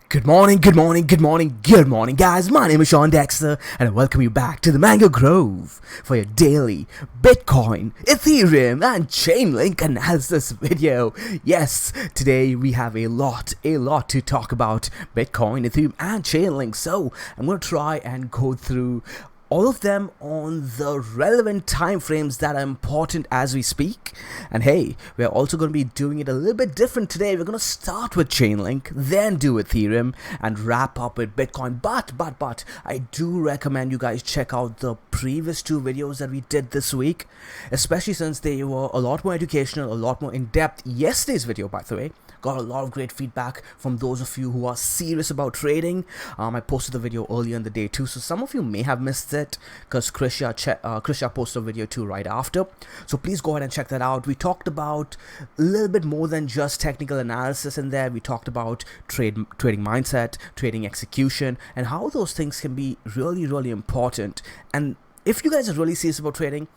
Good morning, guys. My name is Sean Dexter, and I welcome you back to the Mango Grove for your daily Bitcoin, Ethereum, and Chainlink analysis video. Yes, today we have a lot to talk about Bitcoin, Ethereum, and Chainlink. So I'm going to try and go through all of them on the relevant time frames that are important as we speak. And hey, we're also going to be doing it a little bit different today. We're going to start with Chainlink, then do Ethereum, and wrap up with Bitcoin. But I do recommend you guys check out the previous two videos that we did this week, especially since they were a lot more educational, a lot more in-depth. Yesterday's video, by the way, got a lot of great feedback from those of you who are serious about trading. I posted the video earlier in the day too, so some of you may have missed it because Krisha posted a video too right after. So please go ahead and check that out. We talked about a little bit more than just technical analysis in there. We talked about trading mindset, trading execution, and how those things can be really important. And if you guys are really serious about trading,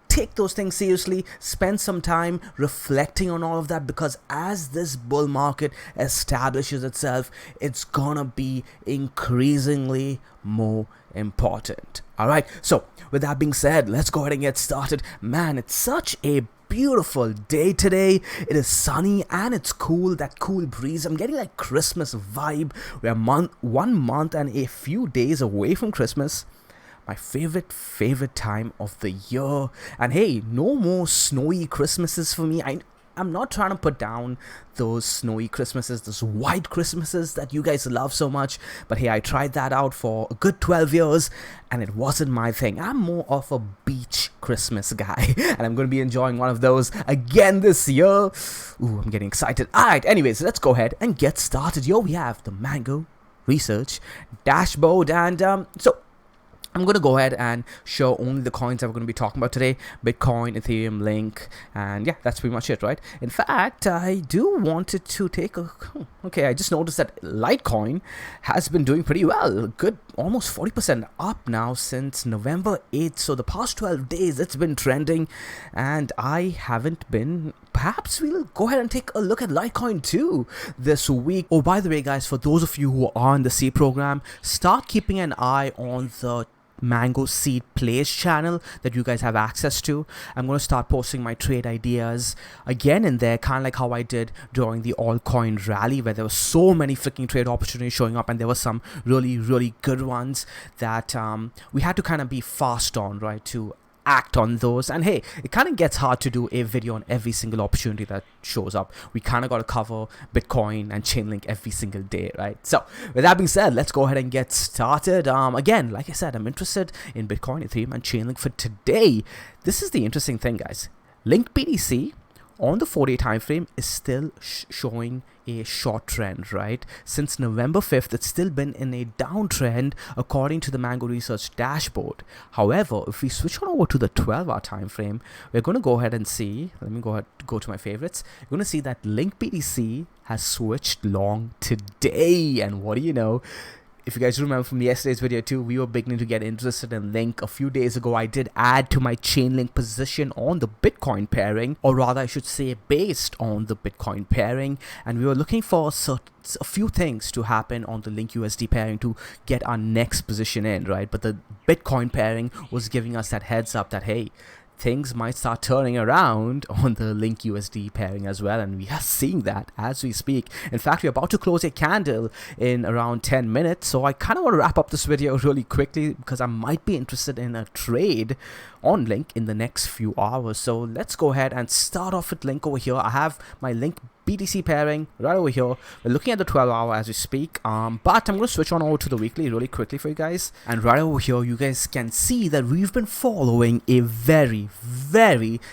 take those things seriously, spend some time reflecting on all of that, because as this bull market establishes itself, it's gonna be increasingly more important. Alright, so with that being said, let's go ahead and get started. Man, it's such a beautiful day today. It is sunny and it's cool, that cool breeze. I'm getting like Christmas vibe. We're 1 month and a few days away from Christmas, my favorite time of the year. And hey, no more snowy Christmases for me. I'm not trying to put down those snowy Christmases, those white Christmases that you guys love so much, but hey, I tried that out for a good 12 years and it wasn't my thing. I'm more of a beach Christmas guy and I'm going to be enjoying one of those again this year. Ooh, I'm getting excited. Alright, anyways, let's go ahead and get started. Here we have the Mango Research dashboard, and so I'm going to go ahead and show only the coins that we're going to be talking about today: Bitcoin, Ethereum, Link, and yeah, that's pretty much it, right? In fact, I do wanted to take a... Okay, I just noticed that Litecoin has been doing pretty well. Good, almost 40% up now since November 8th. So the past 12 days, it's been trending, and I haven't been... Perhaps we'll go ahead and take a look at Litecoin too this week. Oh, by the way, guys, for those of you who are in the C program, start keeping an eye on the Mango Seed Plays channel that you guys have access to. I'm going to start posting my trade ideas again in there, kind of like how I did during the altcoin rally, where there were so many freaking trade opportunities showing up, and there were some really good ones that we had to kind of be fast on, right, to act on those. And hey, it kind of gets hard to do a video on every single opportunity that shows up. We kind of got to cover Bitcoin and Chainlink every single day, right? So with that being said, let's go ahead and get started. Again, like I said, I'm interested in Bitcoin, Ethereum, and Chainlink for today. This is the interesting thing, guys. LINKBTC on the 4-day time frame is still showing a short trend, right? Since November 5th, it's still been in a downtrend according to the Mango Research dashboard. However, if we switch on over to the 12-hour time frame, we're going to go ahead and see, let me go to my favorites. You're going to see that LINKBTC has switched long today, and what do you know? If you guys remember from yesterday's video too, we were beginning to get interested in Link. A few days ago, I did add to my Chainlink position on the Bitcoin pairing, or rather I should say based on the Bitcoin pairing, and we were looking for a few things to happen on the LINKUSD pairing to get our next position in, right? But the Bitcoin pairing was giving us that heads up that hey, things might start turning around on the LINKUSD pairing as well, and we are seeing that as we speak. In fact, we're about to close a candle in around 10 minutes, so I kind of want to wrap up this video really quickly because I might be interested in a trade on Link in the next few hours. So let's go ahead and start off with Link over here. I have my LINKBTC pairing right over here. We're looking at the 12-hour as we speak, but I'm going to switch on over to the weekly really quickly for you guys. And right over here, you guys can see that we've been following a very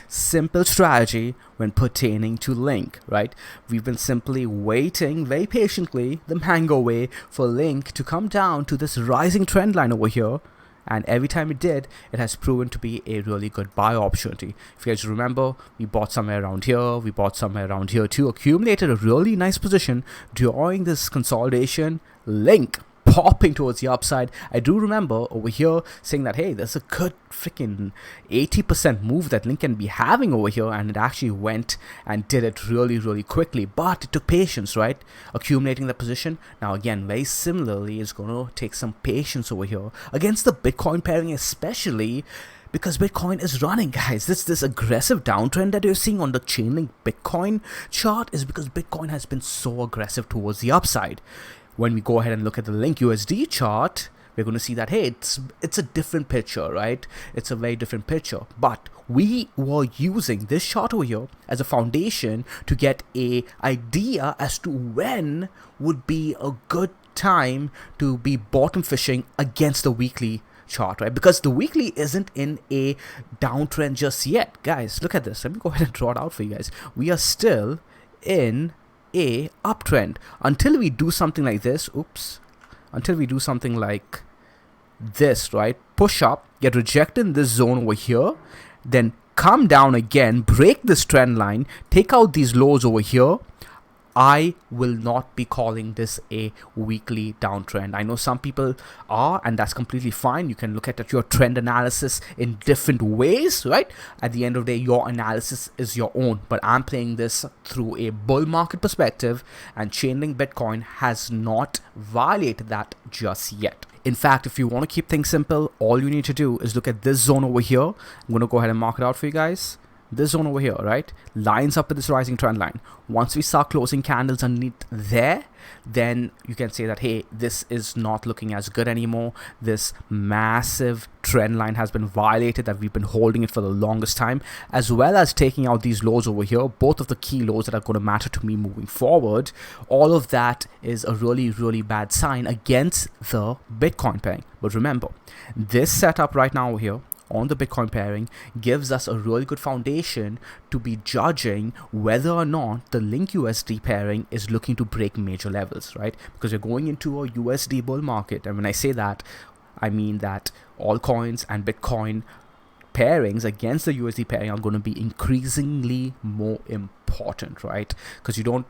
simple strategy when pertaining to Link, right? We've been simply waiting very patiently, the Mango way, for Link to come down to this rising trend line over here. And every time it did, it has proven to be a really good buy opportunity. If you guys remember, we bought somewhere around here, we bought somewhere around here too, accumulated a really nice position during this consolidation. Link popping towards the upside. I do remember over here saying that, hey, there's a good freaking 80% move that Link can be having over here, and it actually went and did it really quickly, but it took patience, right? Accumulating the position. Now again, very similarly, it's going to take some patience over here against the Bitcoin pairing, especially because Bitcoin is running, guys. This aggressive downtrend that you're seeing on the Chainlink Bitcoin chart is because Bitcoin has been so aggressive towards the upside. When we go ahead and look at the LINKUSD chart, we're going to see that, hey, it's a different picture, right? It's a very different picture. But we were using this chart over here as a foundation to get an idea as to when would be a good time to be bottom fishing against the weekly chart, right? Because the weekly isn't in a downtrend just yet, guys. Look at this. Let me go ahead and draw it out for you guys. We are still in a uptrend until we do something like this. Until we do something like this, right? Push up, get rejected in this zone over here, then come down again, break this trend line, take out these lows over here. I will not be calling this a weekly downtrend. I know some people are, and that's completely fine. You can look at your trend analysis in different ways, right? At the end of the day, your analysis is your own, but I'm playing this through a bull market perspective, and Chainlink Bitcoin has not violated that just yet. In fact, if you want to keep things simple, all you need to do is look at this zone over here. I'm going to go ahead and mark it out for you guys. This zone over here, right, lines up with this rising trend line. Once we start closing candles underneath there, then you can say that, hey, this is not looking as good anymore. This massive trend line has been violated, that we've been holding it for the longest time, as well as taking out these lows over here, both of the key lows that are going to matter to me moving forward. All of that is a really bad sign against the Bitcoin pairing. But remember, this setup right now over here on the Bitcoin pairing gives us a really good foundation to be judging whether or not the LINKUSD pairing is looking to break major levels, right? Because we're going into a USD bull market, and when I say that, I mean that all coins and Bitcoin pairings against the USD pairing are going to be increasingly more important, right? Because you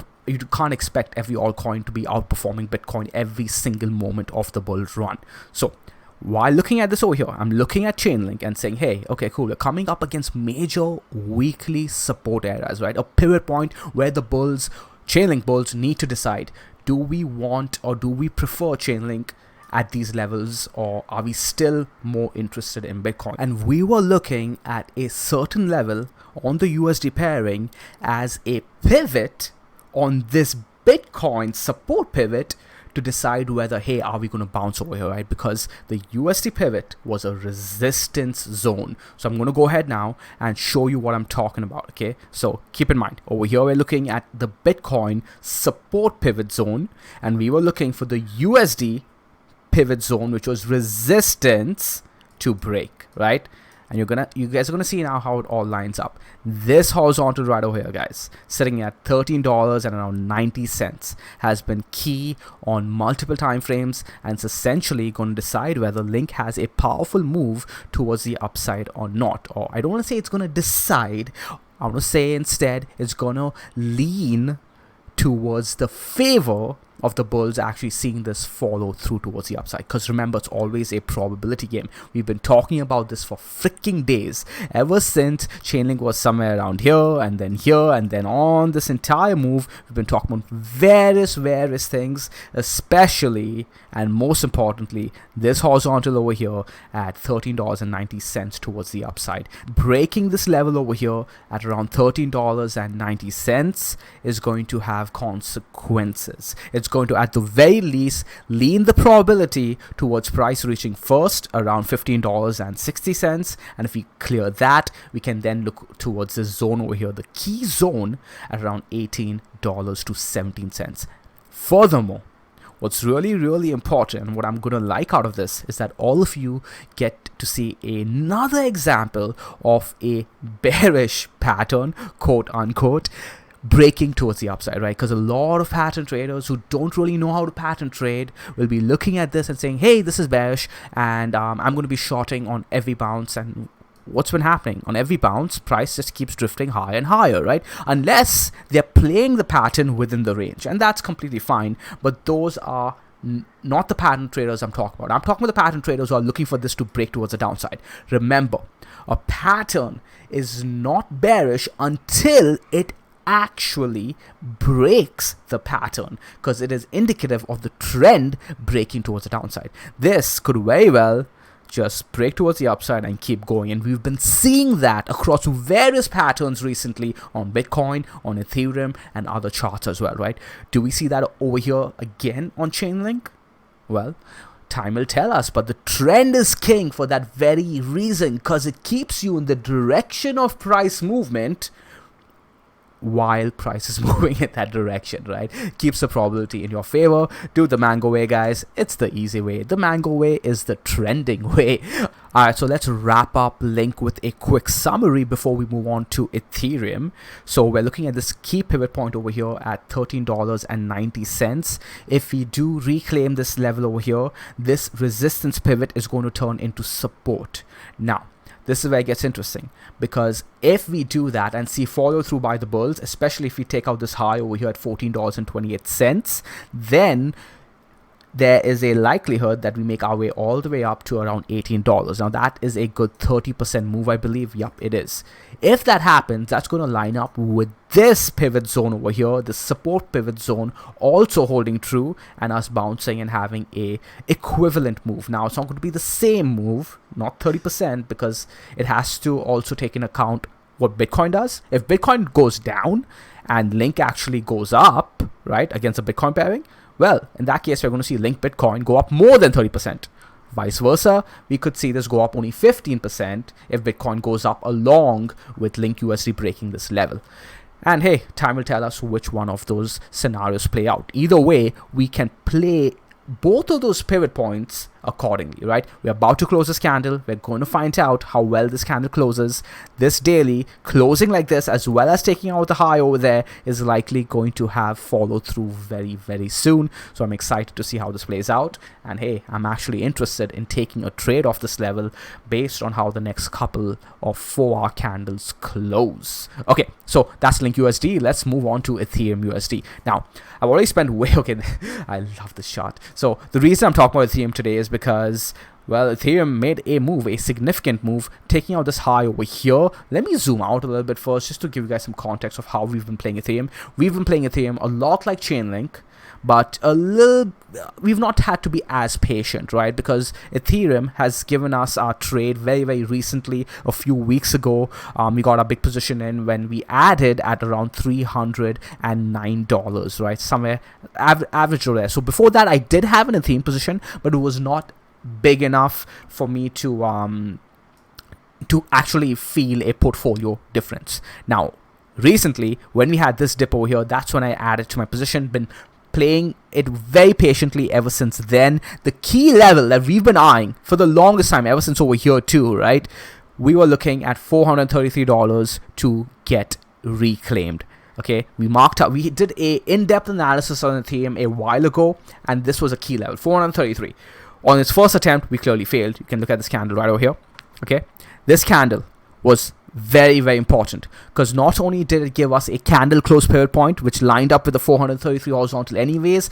can't expect every altcoin to be outperforming Bitcoin every single moment of the bull run. So while looking at this over here, I'm looking at Chainlink and saying, hey, okay, cool, we're coming up against major weekly support areas, right? A pivot point where the bulls, Chainlink bulls, need to decide, do we want or do we prefer Chainlink at these levels, or are we still more interested in Bitcoin? And we were looking at a certain level on the USD pairing as a pivot on this Bitcoin support pivot to decide whether, hey, are we going to bounce over here, right? Because the USD pivot was a resistance zone. So I'm going to go ahead now and show you what I'm talking about, okay? So keep in mind, over here we're looking at the Bitcoin support pivot zone, and we were looking for the USD pivot zone, which was resistance to break, right? And you guys are gonna see now how it all lines up. This horizontal right over here, guys, sitting at $13 and around 90 cents, has been key on multiple time frames, and it's essentially going to decide whether Link has a powerful move towards the upside or not. Or I don't want to say it's going to decide. I want to say instead it's going to lean towards the favor of the bulls actually seeing this follow through towards the upside. Because remember, it's always a probability game. We've been talking about this for freaking days, ever since Chainlink was somewhere around here, and then on this entire move we've been talking about various things, especially and most importantly this horizontal over here at $13.90 towards the upside. Breaking this level over here at around $13.90 is going to have consequences. It's going to, at the very least, lean the probability towards price reaching first around $15.60, and if we clear that, we can then look towards this zone over here, the key zone, at around $18 to 17 cents. Furthermore, what's really important, and what I'm gonna like out of this, is that all of you get to see another example of a bearish pattern, quote unquote, breaking towards the upside, right? Because a lot of pattern traders who don't really know how to pattern trade will be looking at this and saying, hey, this is bearish, and I'm going to be shorting on every bounce. And what's been happening? On every bounce, price just keeps drifting higher and higher, right? Unless they're playing the pattern within the range, and that's completely fine. But those are Not the pattern traders I'm talking about. I'm talking about the pattern traders who are looking for this to break towards the downside. Remember, a pattern is not bearish until it actually breaks the pattern, because it is indicative of the trend breaking towards the downside. This could very well just break towards the upside and keep going, and we've been seeing that across various patterns recently on Bitcoin, on Ethereum, and other charts as well, right? Do we see that over here again on Chainlink? Well, time will tell us, but the trend is king for that very reason, because it keeps you in the direction of price movement while price is moving in that direction, right? Keeps the probability in your favor. Do the mango way, guys. It's the easy way. The mango way is the trending way. All right, so let's wrap up Link with a quick summary before we move on to Ethereum. So we're looking at this key pivot point over here at $13.90. If we do reclaim this level over here, this resistance pivot is going to turn into support. Now, this is where it gets interesting, because if we do that and see follow through by the bulls, especially if we take out this high over here at $14.28, then there is a likelihood that we make our way all the way up to around $18. Now that is a good 30% move, I believe. Yup, it is. If that happens, that's going to line up with this pivot zone over here, the support pivot zone, also holding true, and us bouncing and having a equivalent move. Now it's not going to be the same move, not 30%, because it has to also take into account what Bitcoin does. If Bitcoin goes down and Link actually goes up, right, against a Bitcoin pairing, well, in that case, we're going to see Link Bitcoin go up more than 30%. Vice versa, we could see this go up only 15% if Bitcoin goes up along with Link USD breaking this level. And hey, time will tell us which one of those scenarios play out. Either way, we can play both of those pivot points accordingly, right? We're about to close this candle. We're going to find out how well this candle closes. This daily closing like this, as well as taking out the high over there, is likely going to have follow through very, very soon. So I'm excited to see how this plays out. And hey, I'm actually interested in taking a trade off this level based on how the next couple of 4-hour candles close. Okay, so that's Link USD. Let's move on to Ethereum USD. Now, I've already spent okay, I love this chart. So the reason I'm talking about Ethereum today is because, well, Ethereum made a move, a significant move, taking out this high over here. Let me zoom out a little bit first, just to give you guys some context of how we've been playing Ethereum. We've been playing Ethereum a lot like Chainlink, but we've not had to be as patient, right? Because Ethereum has given us our trade very, very recently. A few weeks ago, we got a big position in when we added at around $309, right? Somewhere average there. So before that, I did have an Ethereum position, but it was not big enough for me to actually feel a portfolio difference. Now, recently, when we had this dip over here, that's when I added to my position. Been playing it very patiently ever since then. The key level that we've been eyeing for the longest time, ever since over here too, right? We were looking at $433 to get reclaimed. Okay, we did a in-depth analysis on Ethereum a while ago, and this was a key level, 433. On its first attempt, we clearly failed. You can look at this candle right over here. Okay, this candle was very, very important, because not only did it give us a candle close pivot point, which lined up with the 433 horizontal anyways,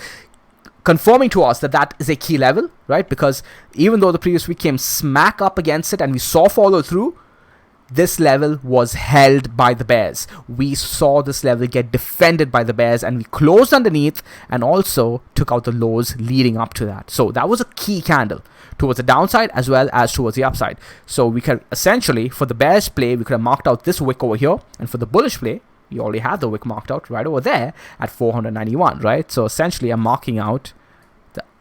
confirming to us that that is a key level, right? Because even though the previous week came smack up against it and we saw follow through, this level was held by the bears. We saw this level get defended by the bears, and we closed underneath and also took out the lows leading up to that. So that was a key candle towards the downside as well as towards the upside. So we could essentially, for the bearish play, we could have marked out this wick over here, and for the bullish play, we already had the wick marked out right over there at 491, right? So essentially, I'm marking out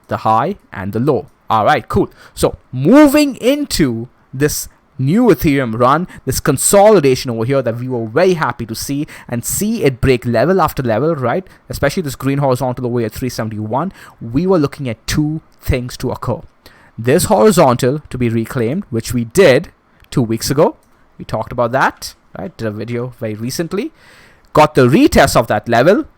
the high and the low. All right, cool. So moving into this new Ethereum run, this consolidation over here that we were very happy to see, and see it break level after level, right? Especially this green horizontal over here at 371. We were looking at two things to occur. This horizontal to be reclaimed, which we did 2 weeks ago. We talked about that, right? Did a video very recently. Got the retest of that level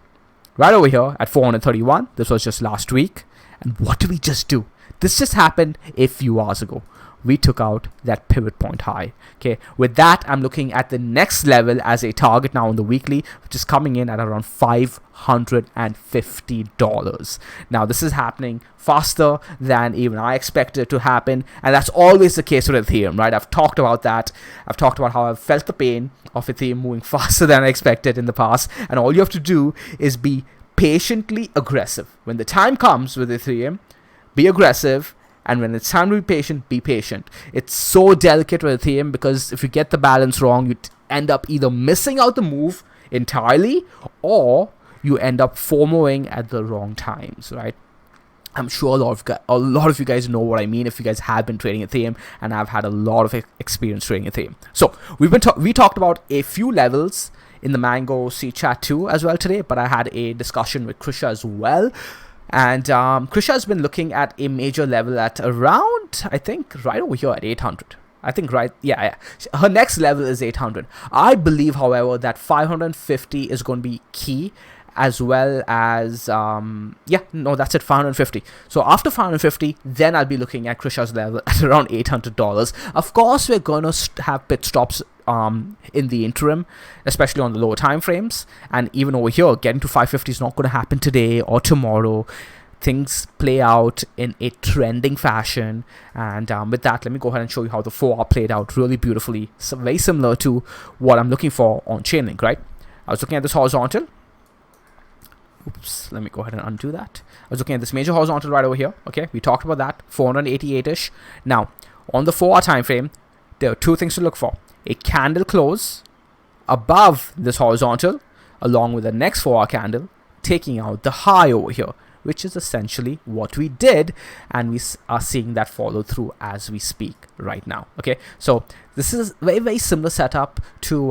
right over here at 431. This was just last week. And what did we just do? This just happened a few hours ago. we took out that pivot point high. Okay, with that, I'm looking at the next level as a target now on the weekly, which is coming in at around $550. Now, this is happening faster than even I expected it to happen, and that's always the case with Ethereum, right? I've talked about that. I've talked about how I've felt the pain of Ethereum moving faster than I expected in the past, and all you have to do is be patiently aggressive. When the time comes with Ethereum, be aggressive. And when it's time to be patient. It's so delicate with Ethereum because if you get the balance wrong, you end up either missing out the move entirely or you end up FOMOing at the wrong times, right? I'm sure a lot of you guys know what I mean if you guys have been trading Ethereum, and I've had a lot of experience trading Ethereum. So we talked about a few levels in the Mango C chat too as well today, but I had a discussion with Krisha as well. And Krisha has been looking at a major level at around, I think, right over here at 800. I think yeah. Her next level is 800. I believe, however, that 550 is going to be key, as well as, that's it, 550. So after 550, then I'll be looking at Krisha's level at around $800. Of course, we're going to have pit stops in the interim, especially on the lower time frames, and even over here, getting to 550 is not going to happen today or tomorrow. Things play out in a trending fashion, and with that, let me go ahead and show you how the 4-hour played out really beautifully. So very similar to what I'm looking for on Chainlink, right? I was looking at this horizontal. Oops, let me go ahead and undo that. I was looking at this major horizontal right over here. Okay, we talked about that, 488-ish. Now, on the 4-hour time frame, there are two things to look for. A candle close above this horizontal, along with the next 4-hour candle, taking out the high over here, which is essentially what we did, and we are seeing that follow through as we speak right now. Okay, so this is very, very similar setup to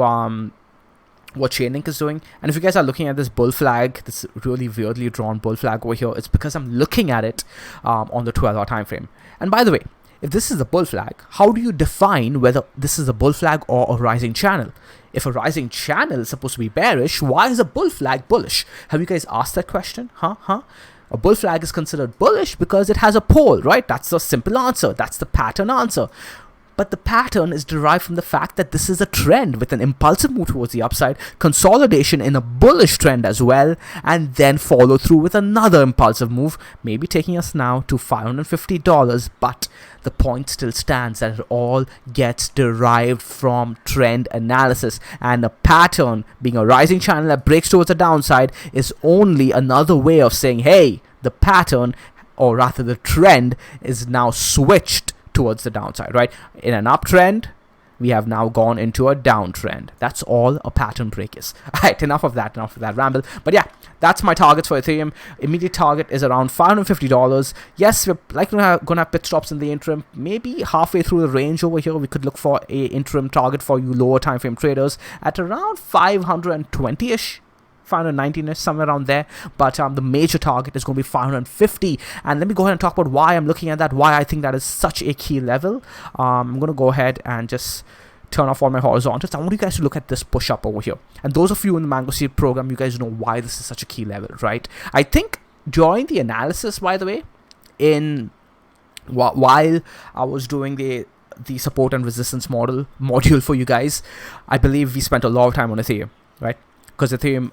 what Chainlink is doing. And if you guys are looking at this bull flag, this really weirdly drawn bull flag over here, it's because I'm looking at it on the 12-hour time frame. And by the way, if this is a bull flag, how do you define whether this is a bull flag or a rising channel? If a rising channel is supposed to be bearish, why is a bull flag bullish? Have you guys asked that question? A bull flag is considered bullish because it has a pole, right? That's the simple answer. That's the pattern answer. But the pattern is derived from the fact that this is a trend with an impulsive move towards the upside, consolidation in a bullish trend as well, and then follow through with another impulsive move, maybe taking us now to $550. But the point still stands that it all gets derived from trend analysis, and a pattern being a rising channel that breaks towards the downside is only another way of saying, hey, the pattern, or rather the trend, is now switched towards the downside, right? In an uptrend, we have now gone into a downtrend. That's all a pattern break is. All right, enough of that ramble. But yeah, that's my targets for Ethereum. Immediate target is around $550. Yes, we're likely going to have pit stops in the interim. Maybe halfway through the range over here, we could look for a interim target for you lower time frame traders at around 520-ish. 519-ish, somewhere around there, but the major target is going to be 550. And let me go ahead and talk about why I'm looking at that, why I think that is such a key level. I'm going to go ahead and just turn off all my horizontals. I want you guys to look at this push up over here, and those of you in the Mango Seed program, you guys know why this is such a key level, right? I think during the analysis, by the way, while I was doing the support and resistance module for you guys, I believe we spent a lot of time on Ethereum, right? Because Ethereum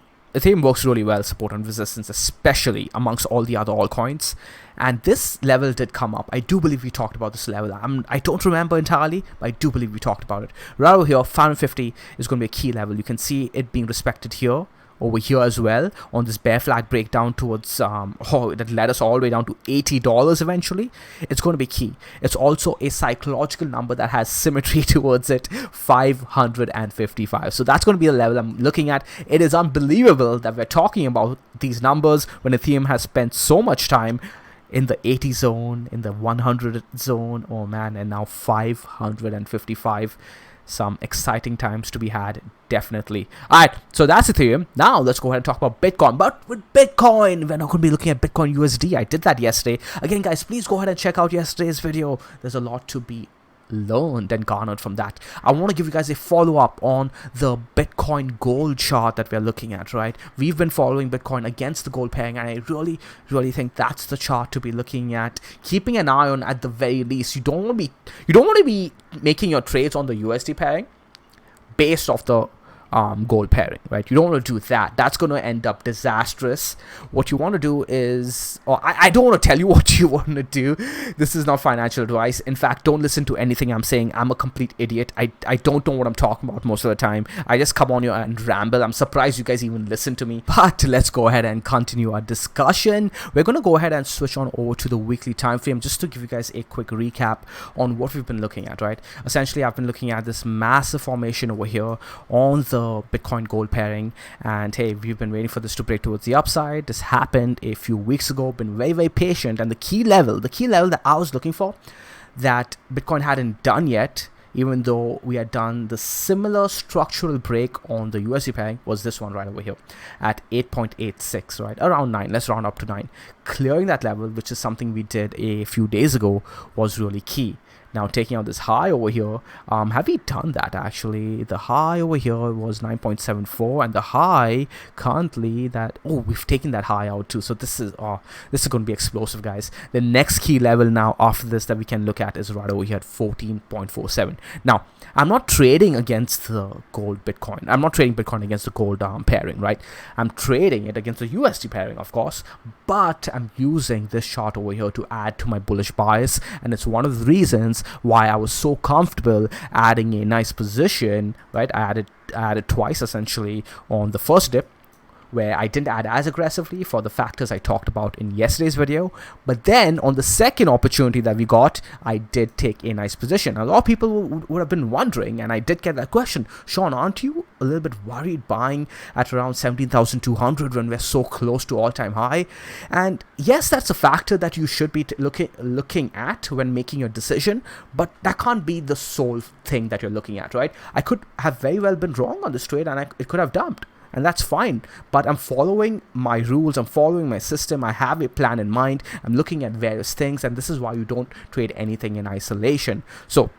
works really well, support and resistance, especially amongst all the other altcoins. And this level did come up. I do believe we talked about this level. I don't remember entirely, but I do believe we talked about it. Right over here, 550 is going to be a key level. You can see it being respected here, over here as well, on this bear flag breakdown towards, that led us all the way down to $80 eventually. It's going to be key. It's also a psychological number that has symmetry towards it, 555. So that's going to be the level I'm looking at. It is unbelievable that we're talking about these numbers when Ethereum has spent so much time in the 80 zone, in the 100 zone, oh man, and now 555. Some exciting times to be had, definitely. Alright, so that's Ethereum. Now let's go ahead and talk about Bitcoin. But with Bitcoin, we're not going to be looking at Bitcoin USD. I did that yesterday. Again, guys, please go ahead and check out yesterday's video. There's a lot to be learned and garnered from that. I want to give you guys a follow-up on the Bitcoin gold chart that we're looking at, right? We've been following Bitcoin against the gold pairing, and I really think that's the chart to be looking at, keeping an eye on at the very least. You don't want to be making your trades on the USD pairing based off the gold pairing, right? You don't want to do that. That's going to end up disastrous. What you want to do is, or I don't want to tell you what you want to do. This is not financial advice. In fact, don't listen to anything I'm saying. I'm a complete idiot. I don't know what I'm talking about most of the time. I just come on here and ramble. I'm surprised you guys even listen to me. But let's go ahead and continue our discussion. We're going to go ahead and switch on over to the weekly time frame just to give you guys a quick recap on what we've been looking at, right? Essentially, I've been looking at this massive formation over here on the Bitcoin gold pairing, and hey, we've been waiting for this to break towards the upside. This happened a few weeks ago. Been very patient, and the key level that I was looking for, that Bitcoin hadn't done yet, even though we had done the similar structural break on the USD pairing, was this one right over here at 8.86, right around 9. Let's round up to 9. Clearing that level, which is something we did a few days ago, was really key. Now, taking out this high over here, have we done that actually? The high over here was 9.74, and the high currently we've taken that high out too. So this is going to be explosive, guys. The next key level now after this that we can look at is right over here at 14.47. Now, I'm not trading against the gold Bitcoin. I'm not trading Bitcoin against the gold pairing, right? I'm trading it against the USD pairing, of course, but I'm using this chart over here to add to my bullish bias, and it's one of the reasons why I was so comfortable adding a nice position, right? I added twice essentially on the first dip, where I didn't add as aggressively for the factors I talked about in yesterday's video. But then on the second opportunity that we got, I did take a nice position. A lot of people would have been wondering, and I did get that question, Sean, aren't you a little bit worried buying at around 17,200 when we're so close to all-time high? And yes, that's a factor that you should be looking at when making your decision, but that can't be the sole thing that you're looking at, right? I could have very well been wrong on this trade, and it could have dumped. And that's fine, but I'm following my rules, I'm following my system, I have a plan in mind, I'm looking at various things, and this is why you don't trade anything in isolation. So,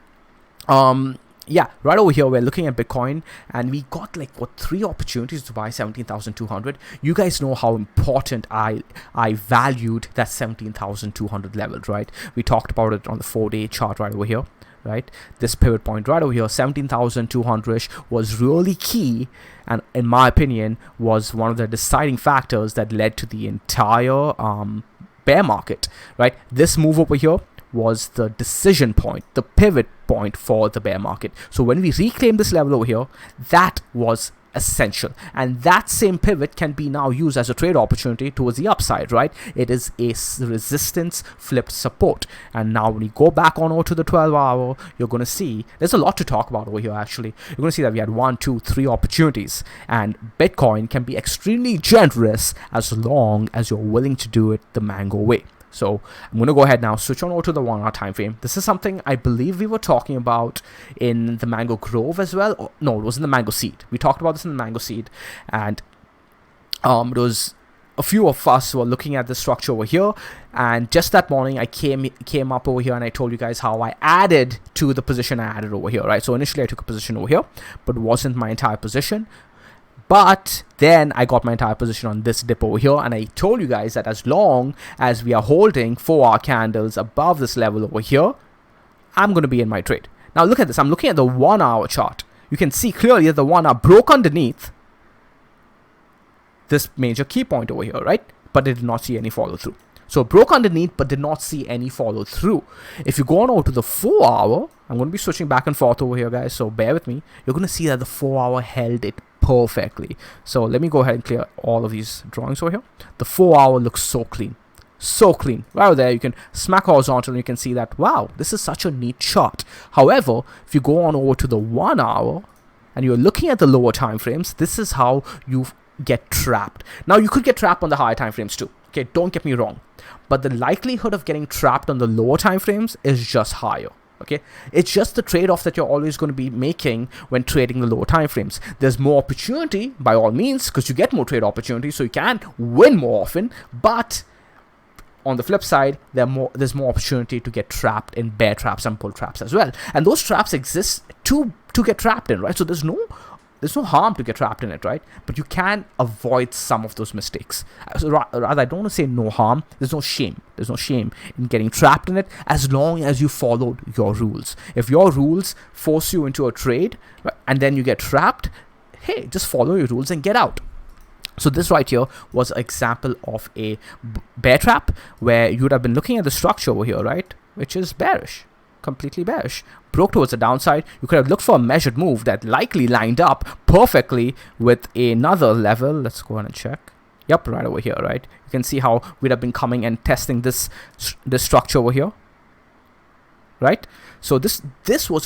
yeah, right over here, we're looking at Bitcoin, and we got 3 opportunities to buy 17,200. You guys know how important I valued that 17,200 level, right? We talked about it on the 4-day chart right over here. Right, this pivot point right over here, 17,200 was really key, and in my opinion was one of the deciding factors that led to the entire bear market. Right, this move over here was the decision point, the pivot point for the bear market. So when we reclaim this level over here, that was essential, and that same pivot can be now used as a trade opportunity towards the upside, right? It is a resistance flipped support, and now when you go back on over to the 12-hour, you're going to see there's a lot to talk about over here. Actually, you're going to see that we had 1, 2, 3 opportunities, and Bitcoin can be extremely generous as long as you're willing to do it the mango way. So I'm going to go ahead now, switch on over to the 1-hour time frame. This is something I believe we were talking about in the Mango Grove as well. Oh, no, it was in the Mango Seed. We talked about this in the Mango Seed, and it was a few of us who were looking at this structure over here. And just that morning, I came up over here and I told you guys how I added to the position I added over here, right? So initially I took a position over here, but it wasn't my entire position. But then I got my entire position on this dip over here, and I told you guys that as long as we are holding 4-hour candles above this level over here, I'm going to be in my trade. Now look at this. I'm looking at the 1-hour chart. You can see clearly that the 1-hour broke underneath this major key point over here, right? But it did not see any follow through. So it broke underneath but did not see any follow through. If you go on over to the 4-hour, I'm going to be switching back and forth over here, guys, so bear with me. You're going to see that the 4-hour held it perfectly. So let me go ahead and clear all of these drawings over here. The 4-hour looks so clean. So clean. Right there, you can smack horizontal and you can see that, wow, this is such a neat chart. However, if you go on over to the 1-hour and you're looking at the lower time frames, this is how you get trapped. Now, you could get trapped on the higher time frames too. Okay, don't get me wrong. But the likelihood of getting trapped on the lower time frames is just higher. Okay, it's just the trade-off that you're always going to be making when trading the lower time frames. There's more opportunity by all means because you get more trade opportunities, so you can win more often. But on the flip side, there's more opportunity to get trapped in bear traps and bull traps as well. And those traps exist to get trapped in, right? So there's no harm to get trapped in it, right? But you can avoid some of those mistakes. So rather, I don't want to say no harm. There's no shame. There's no shame in getting trapped in it as long as you followed your rules. If your rules force you into a trade, right, and then you get trapped, hey, just follow your rules and get out. So this right here was an example of a bear trap where you would have been looking at the structure over here, right? Which is bearish, completely bearish. Broke towards the downside. You could have looked for a measured move that likely lined up perfectly with another level. Let's go ahead and check. Yep, right over here, right? You can see how we'd have been coming and testing this structure over here, right? So this was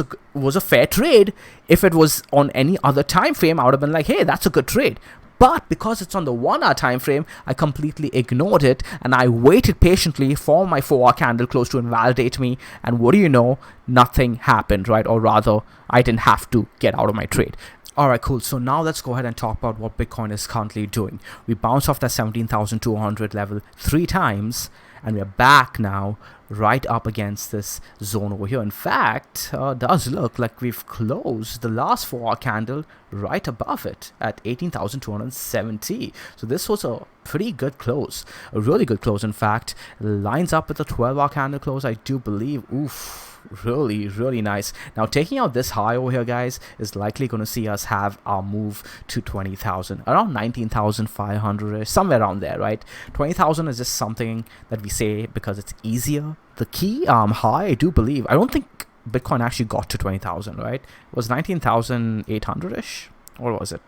a fair trade. If it was on any other time frame, I would have been like, hey, that's a good trade. But because it's on the 1 hour time frame, I completely ignored it and I waited patiently for my 4 hour candle close to invalidate me. And what do you know? Nothing happened, right? Or rather, I didn't have to get out of my trade. Alright, cool. So now let's go ahead and talk about what Bitcoin is currently doing. We bounced off that 17,200 level 3 times and we're back now right up against this zone over here. In fact, does look like we've closed the last 4 hour candle right above it at 18,270. So this was a pretty good close, a really good close. In fact, lines up with the 12 hour candle close, I do believe. Oof. Really nice. Now taking out this high over here, guys, is likely going to see us have our move to 20,000, around 19,500, somewhere around there, right? 20,000 is just something that we say because it's easier. The key high, I do believe, I don't think Bitcoin actually got to 20,000, right? It was 19,800-ish, or was it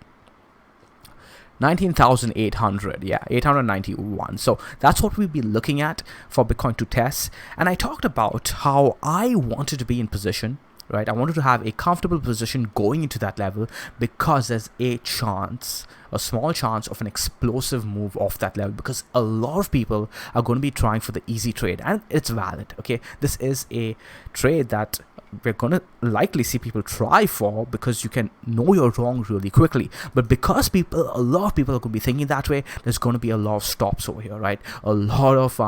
19,800? Yeah, 891. So that's what we'll be looking at for Bitcoin to test. And I talked about how I wanted to be in position, right? I wanted to have a comfortable position going into that level because there's a chance, a small chance of an explosive move off that level, because a lot of people are going to be trying for the easy trade, and it's valid. Okay, this is a trade that we're going to likely see people try for because you can know you're wrong really quickly. But because a lot of people are going to be thinking that way, there's going to be a lot of stops over here, right? A lot of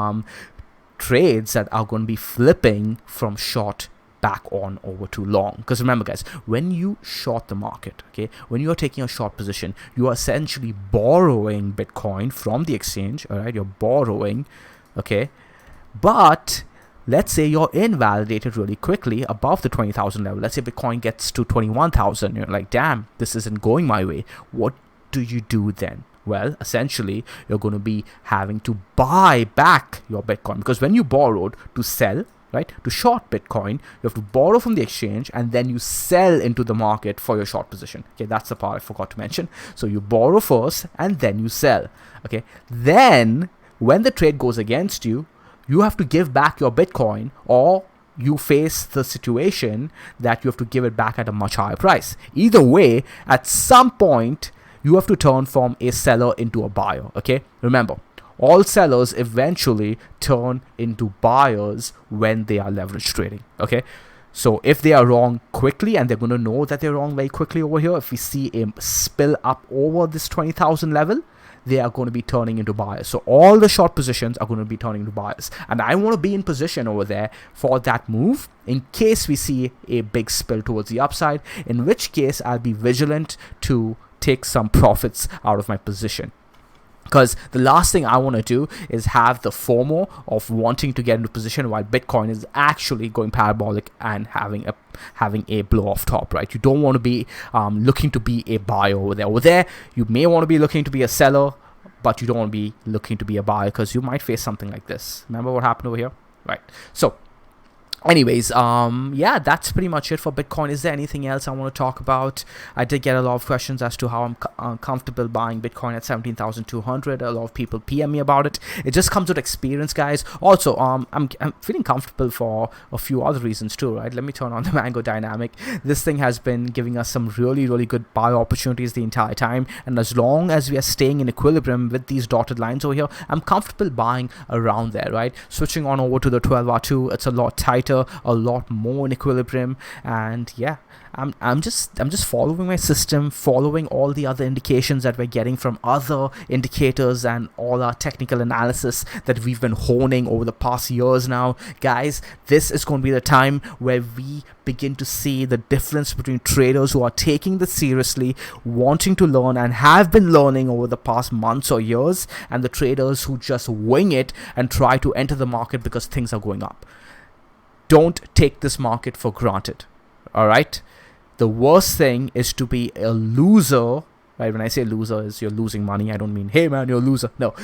trades that are going to be flipping from short back on over to long. Because remember, guys, when you short the market, okay, when you are taking a short position, you are essentially borrowing Bitcoin from the exchange. All right, you're borrowing, okay, but let's say you're invalidated really quickly above the 20,000 level. Let's say Bitcoin gets to 21,000. You're like, damn, this isn't going my way. What do you do then? Well, essentially, you're going to be having to buy back your Bitcoin, because when you borrowed to sell, right, to short Bitcoin, you have to borrow from the exchange and then you sell into the market for your short position. Okay, that's the part I forgot to mention. So you borrow first and then you sell. Okay, then when the trade goes against you, you have to give back your Bitcoin, or you face the situation that you have to give it back at a much higher price. Either way, at some point, you have to turn from a seller into a buyer. Okay, remember, all sellers eventually turn into buyers when they are leverage trading. Okay, so if they are wrong quickly, and they're going to know that they're wrong very quickly over here, if we see a spill up over this 20,000 level, they are going to be turning into buyers. So all the short positions are going to be turning into buyers. And I want to be in position over there for that move in case we see a big spill towards the upside, in which case I'll be vigilant to take some profits out of my position. Because the last thing I want to do is have the FOMO of wanting to get into position while Bitcoin is actually going parabolic and having a blow off top, right? You don't want to be looking to be a buyer over there. Over there, you may want to be looking to be a seller, but you don't want to be looking to be a buyer because you might face something like this. Remember what happened over here? Right. So anyways, yeah, that's pretty much it for Bitcoin. Is there anything else I want to talk about? I did get a lot of questions as to how I'm comfortable buying Bitcoin at 17,200. A lot of people PM me about it. It just comes with experience, guys. Also, I'm feeling comfortable for a few other reasons too, right? Let me turn on the Mango dynamic. This thing has been giving us some really good buy opportunities the entire time, and as long as we are staying in equilibrium with these dotted lines over here, I'm comfortable buying around there, right? Switching on over to the 12 hour 2, it's a lot tighter. better, a lot more in equilibrium. And yeah, I'm just following my system, following all the other indications that we're getting from other indicators and all our technical analysis that we've been honing over the past years now. Guys, this is going to be the time where we begin to see the difference between traders who are taking this seriously, wanting to learn and have been learning over the past months or years, and the traders who just wing it and try to enter the market because things are going up. Don't take this market for granted. All right? The worst thing is to be a loser, right? When I say loser, is you're losing money. I don't mean, hey man, you're a loser. No,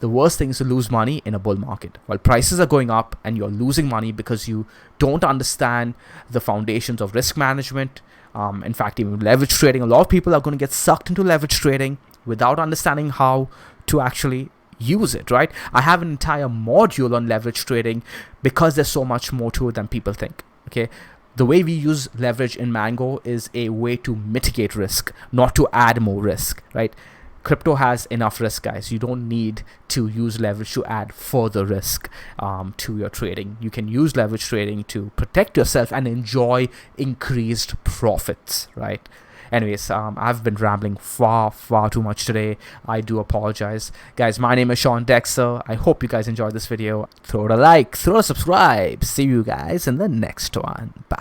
the worst thing is to lose money in a bull market. While prices are going up and you're losing money because you don't understand the foundations of risk management. In fact, even leverage trading, a lot of people are going to get sucked into leverage trading without understanding how to actually use it, right? I have an entire module on leverage trading because there's so much more to it than people think, okay? The way we use leverage in Mango is a way to mitigate risk, not to add more risk, right? Crypto has enough risk, guys. You don't need to use leverage to add further risk to your trading. You can use leverage trading to protect yourself and enjoy increased profits, right? Anyways, I've been rambling far too much today. I do apologize. Guys, my name is Sean Dexter. I hope you guys enjoyed this video. Throw it a like, throw a subscribe. See you guys in the next one. Bye.